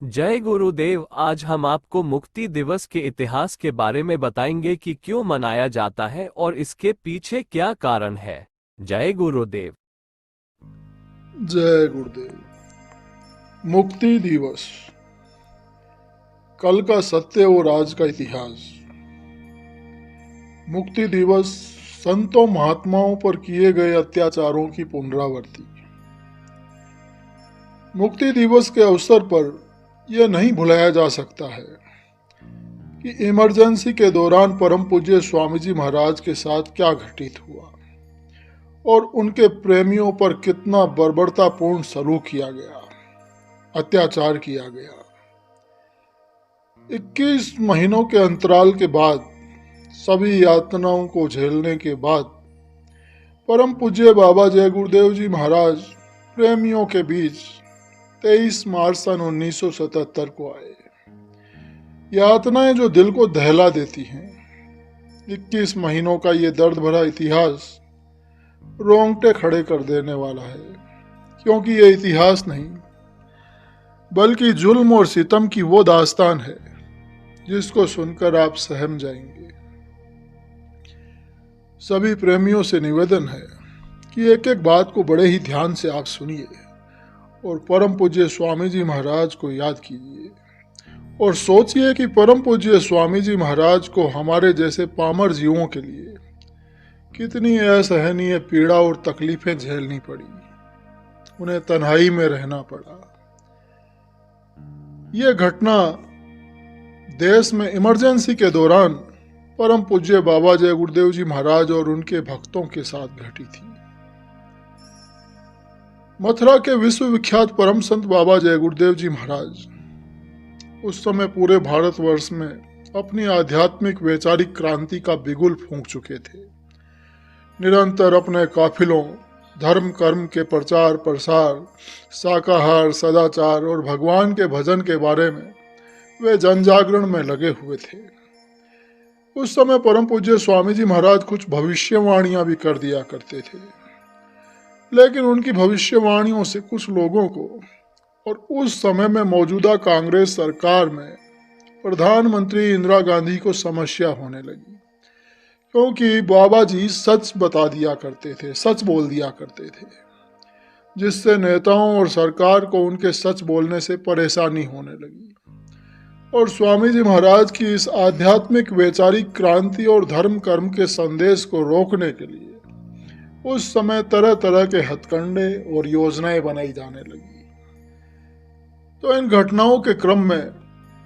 जय गुरुदेव। आज हम आपको मुक्ति दिवस के इतिहास के बारे में बताएंगे कि क्यों मनाया जाता है और इसके पीछे क्या कारण है। जय गुरुदेव। जय गुरुदेव। मुक्ति दिवस, कल का सत्य और आज का इतिहास। मुक्ति दिवस संतों महात्माओं पर किए गए अत्याचारों की पुनरावृत्ति। मुक्ति दिवस के अवसर पर यह नहीं भुलाया जा सकता है कि इमरजेंसी के दौरान परम पूज्य स्वामी जी महाराज के साथ क्या घटित हुआ और उनके प्रेमियों पर कितना बर्बरतापूर्ण सलूक किया गया, अत्याचार किया गया। 21 महीनों के अंतराल के बाद, सभी यातनाओं को झेलने के बाद परम पूज्य बाबा जय गुरुदेव जी महाराज प्रेमियों के बीच 23 मार्च सन 1977 को आए। यातनाएं जो दिल को दहला देती हैं। 21 महीनों का ये दर्द भरा इतिहास रोंगटे खड़े कर देने वाला है, क्योंकि ये इतिहास नहीं बल्कि जुल्म और सितम की वो दास्तान है जिसको सुनकर आप सहम जाएंगे। सभी प्रेमियों से निवेदन है कि एक एक बात को बड़े ही ध्यान से आप सुनिए और परम पूज्य स्वामी जी महाराज को याद कीजिए और सोचिए कि परम पूज्य स्वामी जी महाराज को हमारे जैसे पामर जीवों के लिए कितनी असहनीय पीड़ा और तकलीफें झेलनी पड़ी, उन्हें तन्हाई में रहना पड़ा। यह घटना देश में इमरजेंसी के दौरान परम पूज्य बाबा जय गुरुदेव जी महाराज और उनके भक्तों के साथ घटी थी। मथुरा के विश्वविख्यात परम संत बाबा जय गुरुदेव जी महाराज उस समय पूरे भारतवर्ष में अपनी आध्यात्मिक वैचारिक क्रांति का बिगुल फूंक चुके थे। निरंतर अपने काफिलों, धर्म कर्म के प्रचार प्रसार, शाकाहार, सदाचार और भगवान के भजन के बारे में वे जनजागरण में लगे हुए थे। उस समय परम पूज्य स्वामी जी महाराज कुछ भविष्यवाणियां भी कर दिया करते थे, लेकिन उनकी भविष्यवाणियों से कुछ लोगों को और उस समय में मौजूदा कांग्रेस सरकार में प्रधानमंत्री इंदिरा गांधी को समस्या होने लगी, क्योंकि बाबा जी सच बता दिया करते थे, सच बोल दिया करते थे, जिससे नेताओं और सरकार को उनके सच बोलने से परेशानी होने लगी। और स्वामी जी महाराज की इस आध्यात्मिक वैचारिक क्रांति और धर्म कर्म के संदेश को रोकने के लिए उस समय तरह तरह के हथकंडे और योजनाएं बनाई जाने लगी। तो इन घटनाओं के क्रम में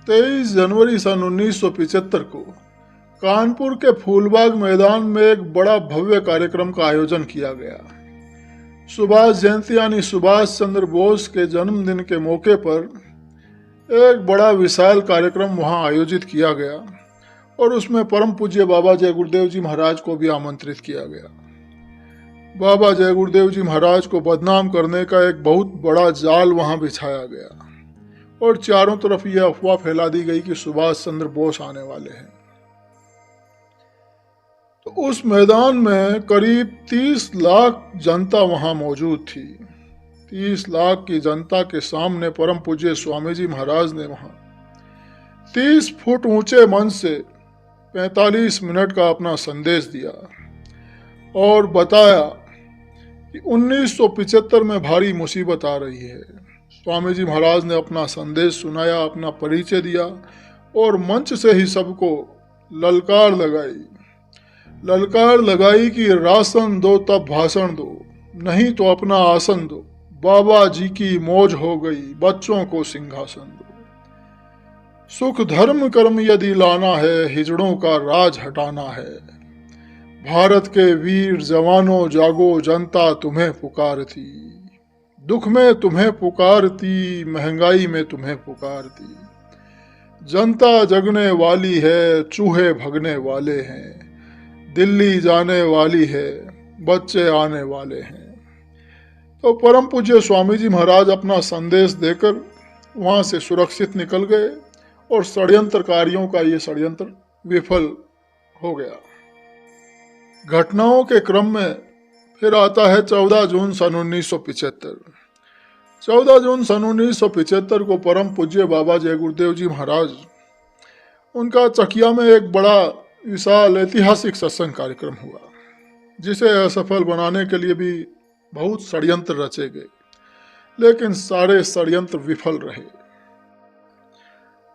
23 जनवरी सन 1975 को कानपुर के फूलबाग मैदान में एक बड़ा भव्य कार्यक्रम का आयोजन किया गया। सुभाष जयंती यानी सुभाष चंद्र बोस के जन्मदिन के मौके पर एक बड़ा विशाल कार्यक्रम वहां आयोजित किया गया और उसमें परम पूज्य बाबा जय गुरुदेव जी महाराज को भी आमंत्रित किया गया। बाबा जय गुरुदेव जी महाराज को बदनाम करने का एक बहुत बड़ा जाल वहां बिछाया गया और चारों तरफ यह अफवाह फैला दी गई कि सुभाष चंद्र बोस आने वाले हैं। तो उस मैदान में करीब 30 लाख जनता वहां मौजूद थी। 30 लाख की जनता के सामने परम पूज्य स्वामी जी महाराज ने वहां 30 फुट ऊंचे मंच से 45 मिनट का अपना संदेश दिया और बताया कि 1975 में भारी मुसीबत आ रही है। स्वामी जी महाराज ने अपना संदेश सुनाया, अपना परिचय दिया और मंच से ही सबको ललकार लगाई कि राशन दो तब भाषण दो, नहीं तो अपना आसन दो। बाबा जी की मौज हो गई, बच्चों को सिंहासन दो। सुख धर्म कर्म यदि लाना है, हिजड़ों का राज हटाना है। भारत के वीर जवानों जागो, जनता तुम्हें पुकारती। दुख में तुम्हें पुकारती, महंगाई में तुम्हें पुकारती। जनता जगने वाली है, चूहे भगने वाले हैं। दिल्ली जाने वाली है, बच्चे आने वाले हैं। तो परम पूज्य स्वामी जी महाराज अपना संदेश देकर वहां से सुरक्षित निकल गए और षड्यंत्रकारियों का ये षड्यंत्र विफल हो गया। घटनाओं के क्रम में फिर आता है 14 जून सन 1975। 14 जून सन 1975 को परम पूज्य बाबा जय गुरुदेव जी महाराज, उनका चकिया में एक बड़ा विशाल ऐतिहासिक सत्संग कार्यक्रम हुआ, जिसे असफल बनाने के लिए भी बहुत षड्यंत्र रचे गए, लेकिन सारे षड्यंत्र विफल रहे।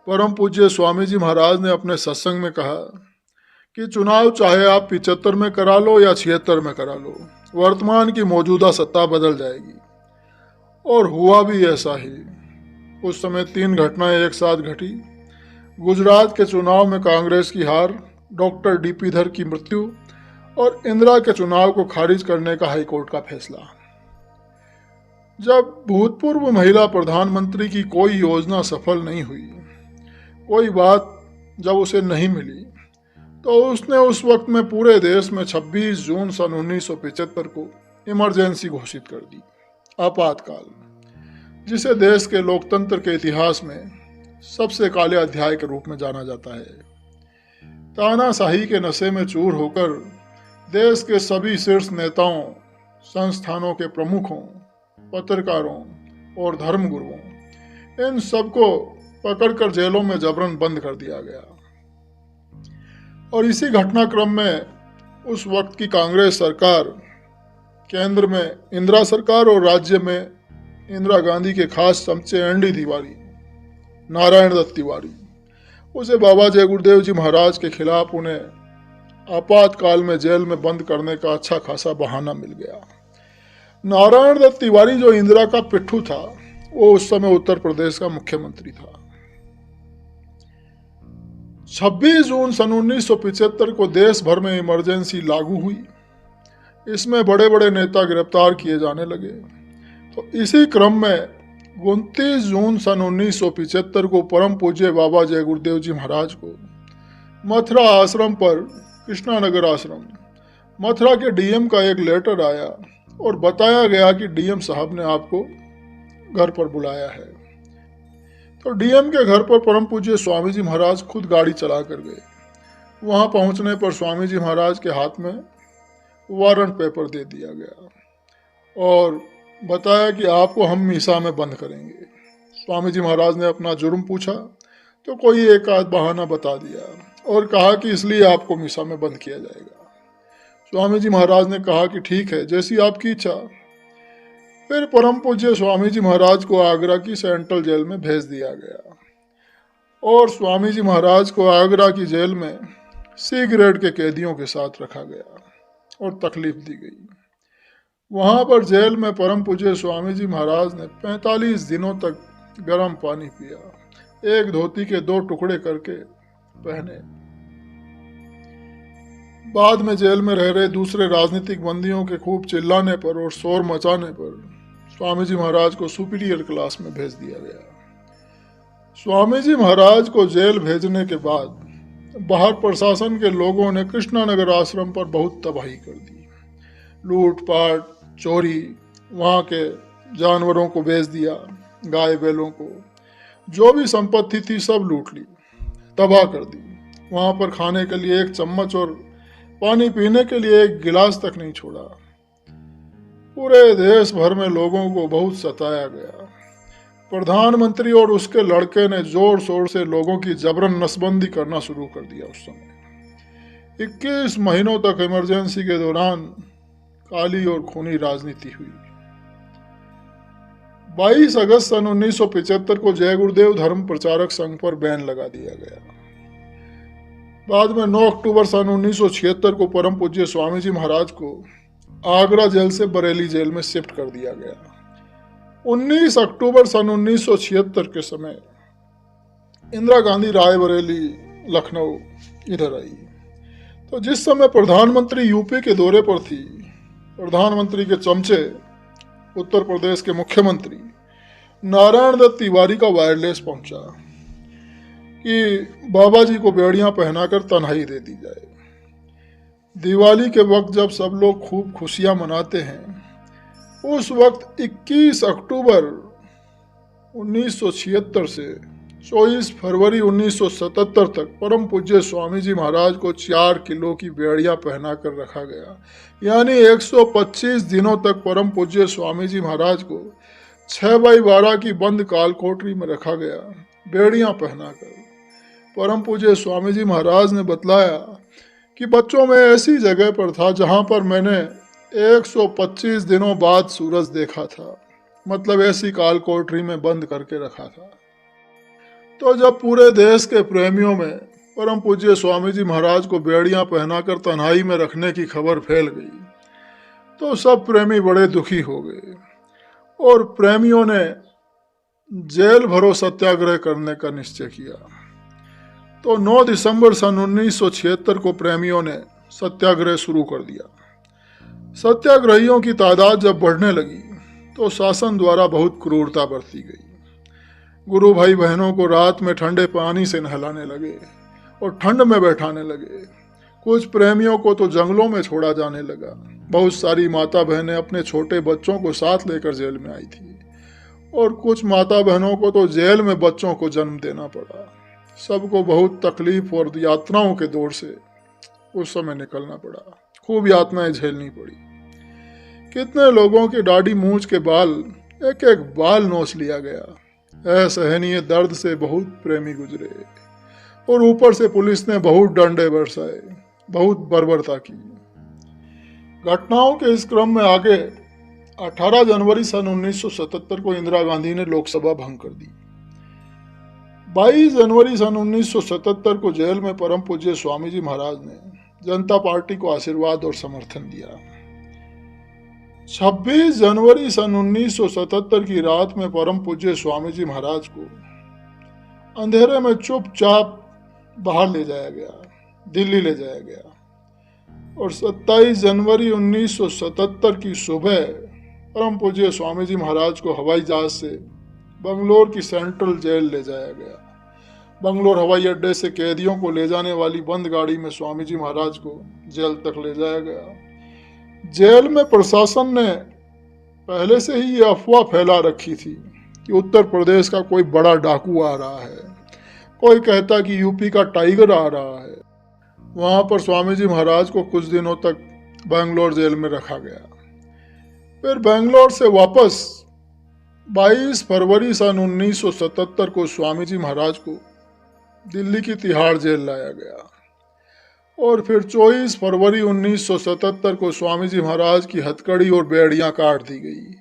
परम पूज्य स्वामी जी महाराज ने अपने सत्संग में कहा कि चुनाव चाहे आप 75 में करा लो या 76 में करा लो, वर्तमान की मौजूदा सत्ता बदल जाएगी। और हुआ भी ऐसा ही। उस समय 3 घटनाएं एक साथ घटी। गुजरात के चुनाव में कांग्रेस की हार, डॉक्टर डीपी धर की मृत्यु और इंदिरा के चुनाव को खारिज करने का हाईकोर्ट का फैसला। जब भूतपूर्व महिला प्रधानमंत्री की कोई योजना सफल नहीं हुई, कोई बात जब उसे नहीं मिली, तो उसने उस वक्त में पूरे देश में 26 जून सन 1975 को इमरजेंसी घोषित कर दी, आपातकाल, जिसे देश के लोकतंत्र के इतिहास में सबसे काले अध्याय के रूप में जाना जाता है। तानाशाही के नशे में चूर होकर देश के सभी शीर्ष नेताओं, संस्थानों के प्रमुखों, पत्रकारों और धर्मगुरुओं, इन सबको पकड़कर जेलों में जबरन बंद कर दिया गया। और इसी घटनाक्रम में उस वक्त की कांग्रेस सरकार, केंद्र में इंदिरा सरकार और राज्य में इंदिरा गांधी के खास चमचे एनडी तिवारी, नारायण दत्त तिवारी, उसे बाबा जय गुरुदेव जी महाराज के खिलाफ उन्हें आपातकाल में जेल में बंद करने का अच्छा खासा बहाना मिल गया। नारायण दत्त तिवारी, जो इंदिरा का पिट्ठू था, वो उस समय उत्तर प्रदेश का मुख्यमंत्री था। 26 जून सन 1975 को देश भर में इमरजेंसी लागू हुई। इसमें बड़े बड़े नेता गिरफ्तार किए जाने लगे। तो इसी क्रम में 29 जून सन 1975 को परम पूज्य बाबा जय गुरुदेव जी महाराज को मथुरा आश्रम पर, कृष्णानगर आश्रम, मथुरा के डीएम का एक लेटर आया और बताया गया कि डीएम साहब ने आपको घर पर बुलाया है। तो डीएम के घर पर परम पूज्य स्वामी जी महाराज खुद गाड़ी चला कर गए। वहां पहुंचने पर स्वामी जी महाराज के हाथ में वारंट पेपर दे दिया गया और बताया कि आपको हम मीसा में बंद करेंगे। स्वामी जी महाराज ने अपना जुर्म पूछा तो कोई एक आध बहाना बता दिया और कहा कि इसलिए आपको मीसा में बंद किया जाएगा। स्वामी जी महाराज ने कहा कि ठीक है, जैसी आपकी इच्छा। फिर परम पूज्य स्वामी जी महाराज को आगरा की सेंट्रल जेल में भेज दिया गया और स्वामी जी महाराज को आगरा की जेल में सी ग्रेड के कैदियों के साथ रखा गया और तकलीफ दी गई। वहां पर जेल में परम पूज्य स्वामी जी महाराज ने 45 दिनों तक गर्म पानी पिया, एक धोती के 2 टुकड़े करके पहने। बाद में जेल में रह रहे दूसरे राजनीतिक बंदियों के खूब चिल्लाने पर और शोर मचाने पर स्वामी जी महाराज को सुपीरियर क्लास में भेज दिया गया। स्वामी जी महाराज को जेल भेजने के बाद बाहर प्रशासन के लोगों ने कृष्णानगर आश्रम पर बहुत तबाही कर दी। लूटपाट, चोरी, वहाँ के जानवरों को बेच दिया, गाय बैलों को, जो भी संपत्ति थी सब लूट ली, तबाह कर दी। वहाँ पर खाने के लिए एक चम्मच और पानी पीने के लिए एक गिलास तक नहीं छोड़ा। पूरे देश भर में लोगों को बहुत सताया गया। प्रधानमंत्री और उसके लड़के ने जोर शोर से लोगों की जबरन नसबंदी करना शुरू कर दिया। उस समय 21 महीनों तक इमरजेंसी के दौरान काली और खूनी राजनीति हुई। 22 अगस्त सन 1975 को जय गुरुदेव धर्म प्रचारक संघ पर बैन लगा दिया गया। बाद में 9 अक्टूबर सन 1976 को परम पूज्य स्वामी जी महाराज को आगरा जेल से बरेली जेल में शिफ्ट कर दिया गया। 19 अक्टूबर सन 1976 के समय इंदिरा गांधी रायबरेली, लखनऊ इधर आई। तो जिस समय प्रधानमंत्री यूपी के दौरे पर थी, प्रधानमंत्री के चमचे उत्तर प्रदेश के मुख्यमंत्री नारायण दत्त तिवारी का वायरलेस पहुंचा कि बाबा जी को बेड़ियां पहनाकर तन्हाई दे दी जाए। दिवाली के वक्त जब सब लोग खूब खुशियां मनाते हैं, उस वक्त 21 अक्टूबर 1976 से 24 फरवरी 1977 तक परम पूज्य स्वामी जी महाराज को 4 किलो की बेड़ियां पहनाकर रखा गया। यानी 125 दिनों तक परम पूज्य स्वामी जी महाराज को 6x12 की बंद काल कोठरी में रखा गया, बेड़ियां पहनाकर। परम पूज्य स्वामी जी महाराज ने बतलाया कि बच्चों में ऐसी जगह पर था जहां पर मैंने 125 दिनों बाद सूरज देखा था, मतलब ऐसी काल कोठरी में बंद करके रखा था। तो जब पूरे देश के प्रेमियों में परम पूज्य स्वामी जी महाराज को बेड़ियां पहनाकर तन्हाई में रखने की खबर फैल गई, तो सब प्रेमी बड़े दुखी हो गए और प्रेमियों ने जेल भरो सत्याग्रह करने का निश्चय किया। तो 9 दिसंबर सन 1976 को प्रेमियों ने सत्याग्रह शुरू कर दिया। सत्याग्रहियों की तादाद जब बढ़ने लगी तो शासन द्वारा बहुत क्रूरता बरती गई। गुरु भाई बहनों को रात में ठंडे पानी से नहलाने लगे और ठंड में बैठाने लगे। कुछ प्रेमियों को तो जंगलों में छोड़ा जाने लगा। बहुत सारी माता बहनें अपने छोटे बच्चों को साथ लेकर जेल में आई थी और कुछ माता बहनों को तो जेल में बच्चों को जन्म देना पड़ा। सबको बहुत तकलीफ और यातनाओं के दौर से उस समय निकलना पड़ा। खूब यातनाएं झेलनी पड़ी। कितने लोगों की दाढ़ी मूंछ के बाल, एक एक बाल नोच लिया गया। असहनीय दर्द से बहुत प्रेमी गुजरे और ऊपर से पुलिस ने बहुत डंडे बरसाए, बहुत बर्बरता की। घटनाओं के इस क्रम में आगे 18 जनवरी सन 1977 को इंदिरा गांधी ने लोकसभा भंग कर दी। 22 जनवरी सन 1977 को जेल में परम पूज्य स्वामी जी महाराज ने जनता पार्टी को आशीर्वाद और समर्थन दिया। 26 जनवरी सन 1977 की रात में परम पूज्य स्वामी जी महाराज को अंधेरे में चुपचाप बाहर ले जाया गया, दिल्ली ले जाया गया और 27 जनवरी 1977 की सुबह परम पूज्य स्वामी जी महाराज को हवाई जहाज से बंगलोर की सेंट्रल जेल ले जाया गया। बंगलोर हवाई अड्डे से कैदियों को ले जाने वाली बंद गाड़ी में स्वामी जी महाराज को जेल तक ले जाया गया। जेल में प्रशासन ने पहले से ही ये अफवाह फैला रखी थी कि उत्तर प्रदेश का कोई बड़ा डाकू आ रहा है, कोई कहता कि यूपी का टाइगर आ रहा है। वहां पर स्वामी जी महाराज को कुछ दिनों तक बेंगलोर जेल में रखा गया। फिर बेंगलोर से वापस 22 फरवरी सन 1977 को स्वामी जी महाराज को दिल्ली की तिहाड़ जेल लाया गया और फिर 24 फरवरी 1977 को स्वामी जी महाराज की हथकड़ी और बेड़ियां काट दी गई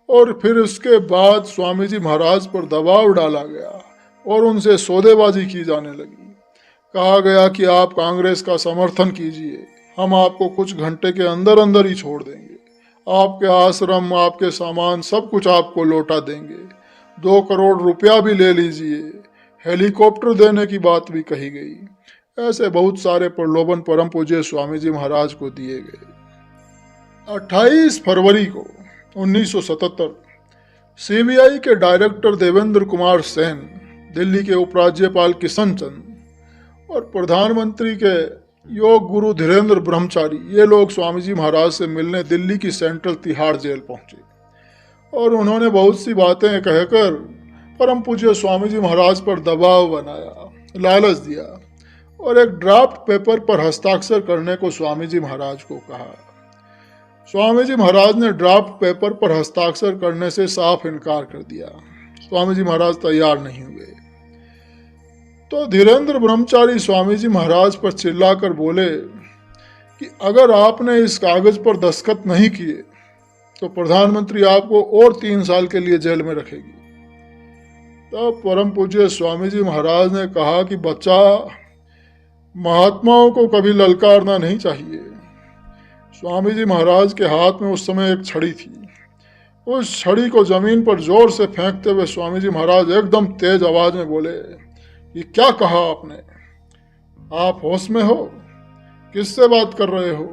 और फिर उसके बाद स्वामी जी महाराज पर दबाव डाला गया और उनसे सौदेबाजी की जाने लगी। कहा गया कि आप कांग्रेस का समर्थन कीजिए, हम आपको कुछ घंटे के अंदर अंदर ही छोड़ देंगे, आपके आश्रम, आपके सामान सब कुछ आपको लौटा देंगे, 2 करोड़ रुपया भी ले लीजिए, हेलीकॉप्टर देने की बात भी कही गई। ऐसे बहुत सारे प्रलोभन परम पूज्य स्वामी जी महाराज को दिए गए। 28 फरवरी को 1977 सीबीआई के डायरेक्टर देवेंद्र कुमार सेन, दिल्ली के उपराज्यपाल किशन चंद और प्रधानमंत्री के योग गुरु धीरेन्द्र ब्रह्मचारी, ये लोग स्वामी जी महाराज से मिलने दिल्ली की सेंट्रल तिहाड़ जेल पहुंचे और उन्होंने बहुत सी बातें कहकर परम पूज्य स्वामी जी महाराज पर दबाव बनाया, लालच दिया और एक ड्राफ्ट पेपर पर हस्ताक्षर करने को स्वामी जी महाराज को कहा। स्वामी जी महाराज ने ड्राफ्ट पेपर पर हस्ताक्षर करने से साफ इनकार कर दिया। स्वामी जी महाराज तैयार नहीं हुए। तो धीरेन्द्र ब्रह्मचारी स्वामी जी महाराज पर चिल्लाकर बोले कि अगर आपने इस कागज पर दस्तखत नहीं किए तो प्रधानमंत्री आपको और 3 साल के लिए जेल में रखेगी। तब परम पूज्य स्वामी जी महाराज ने कहा कि बच्चा, महात्माओं को कभी ललकारना नहीं चाहिए। स्वामी जी महाराज के हाथ में उस समय एक छड़ी थी। उस छड़ी को जमीन पर जोर से फेंकते हुए स्वामी जी महाराज एकदम तेज आवाज में बोले, ये क्या कहा आपने? आप होश में हो? किससे बात कर रहे हो?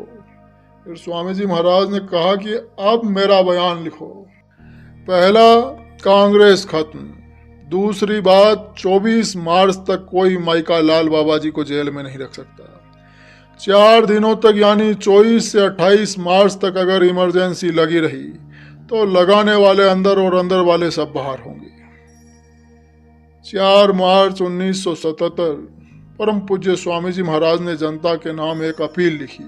फिर स्वामी जी महाराज ने कहा कि अब मेरा बयान लिखो। पहला, कांग्रेस खत्म। दूसरी बात, 24 मार्च तक कोई माइका लाल बाबा जी को जेल में नहीं रख सकता। 4 दिनों तक यानी 24 से 28 मार्च तक अगर इमरजेंसी लगी रही तो लगाने वाले अंदर और अंदर वाले सब बाहर होंगे। 4 मार्च 1977 परम पूज्य स्वामी जी महाराज ने जनता के नाम एक अपील लिखी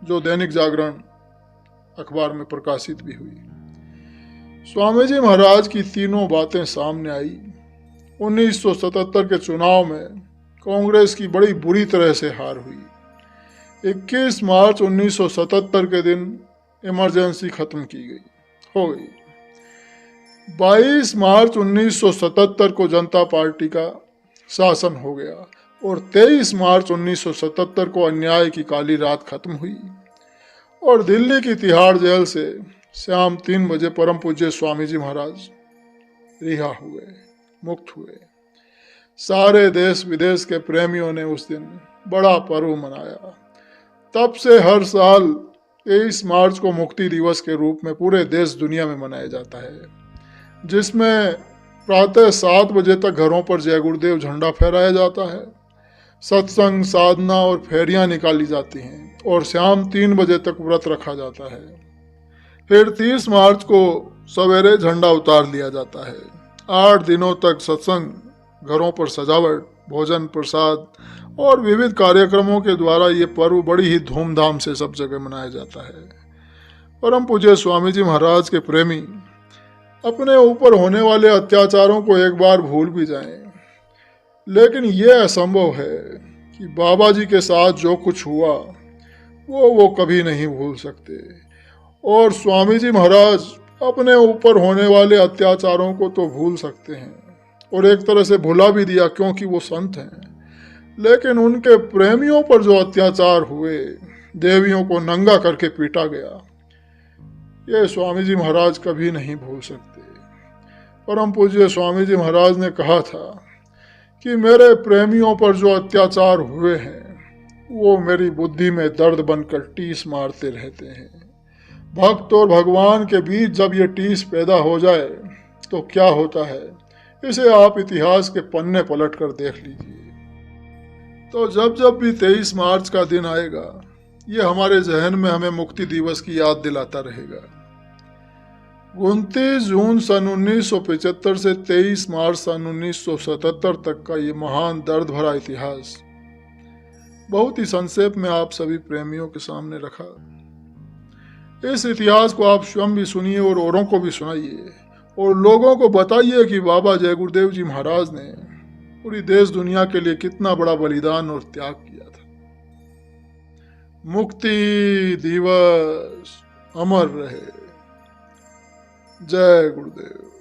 जो दैनिक जागरण अखबार में प्रकाशित भी हुई। स्वामी जी महाराज की तीनों बातें सामने आई। 1977 के चुनाव में कांग्रेस की बड़ी बुरी तरह से हार हुई। 21 मार्च 1977 के दिन इमरजेंसी खत्म की गई हो गई। 22 मार्च 1977 को जनता पार्टी का शासन हो गया और 23 मार्च 1977 को अन्याय की काली रात खत्म हुई और दिल्ली की तिहाड़ जेल से शाम 3 बजे परम पूज्य स्वामी जी महाराज रिहा हुए, मुक्त हुए। सारे देश विदेश के प्रेमियों ने उस दिन बड़ा पर्व मनाया। तब से हर साल 23 मार्च को मुक्ति दिवस के रूप में पूरे देश दुनिया में मनाया जाता है, जिसमें प्रातः 7 बजे तक घरों पर जय गुरुदेव झंडा फहराया जाता है, सत्संग, साधना और फेरियां निकाली जाती हैं और शाम 3 बजे तक व्रत रखा जाता है। फिर 30 मार्च को सवेरे झंडा उतार लिया जाता है। 8 दिनों तक सत्संग, घरों पर सजावट, भोजन, प्रसाद और विविध कार्यक्रमों के द्वारा ये पर्व बड़ी ही धूमधाम से सब जगह मनाया जाता है। परम पूज्य स्वामी जी महाराज के प्रेमी अपने ऊपर होने वाले अत्याचारों को एक बार भूल भी जाएं, लेकिन यह असंभव है कि बाबा जी के साथ जो कुछ हुआ वो कभी नहीं भूल सकते। और स्वामी जी महाराज अपने ऊपर होने वाले अत्याचारों को तो भूल सकते हैं और एक तरह से भुला भी दिया क्योंकि वो संत हैं, लेकिन उनके प्रेमियों पर जो अत्याचार हुए, देवियों को नंगा करके पीटा गया, ये स्वामी जी महाराज कभी नहीं भूल सकते। परम पूज्य स्वामी जी महाराज ने कहा था कि मेरे प्रेमियों पर जो अत्याचार हुए हैं वो मेरी बुद्धि में दर्द बनकर टीस मारते रहते हैं। भक्त और भगवान के बीच जब ये टीस पैदा हो जाए तो क्या होता है, इसे आप इतिहास के पन्ने पलट कर देख लीजिए। तो जब जब भी 23 मार्च का दिन आएगा, ये हमारे जहन में हमें मुक्ति दिवस की याद दिलाता रहेगा। 29 जून सन 1975 से 23 मार्च सन 1977 तक का ये महान दर्द भरा इतिहास बहुत ही संक्षेप में आप सभी प्रेमियों के सामने रखा। इस इतिहास को आप स्वयं भी सुनिए और औरों को भी सुनाइए और लोगों को बताइए कि बाबा जय गुरुदेव जी महाराज ने पूरी देश दुनिया के लिए कितना बड़ा बलिदान और त्याग किया था। मुक्ति दिवस अमर रहे। जय गुरुदेव।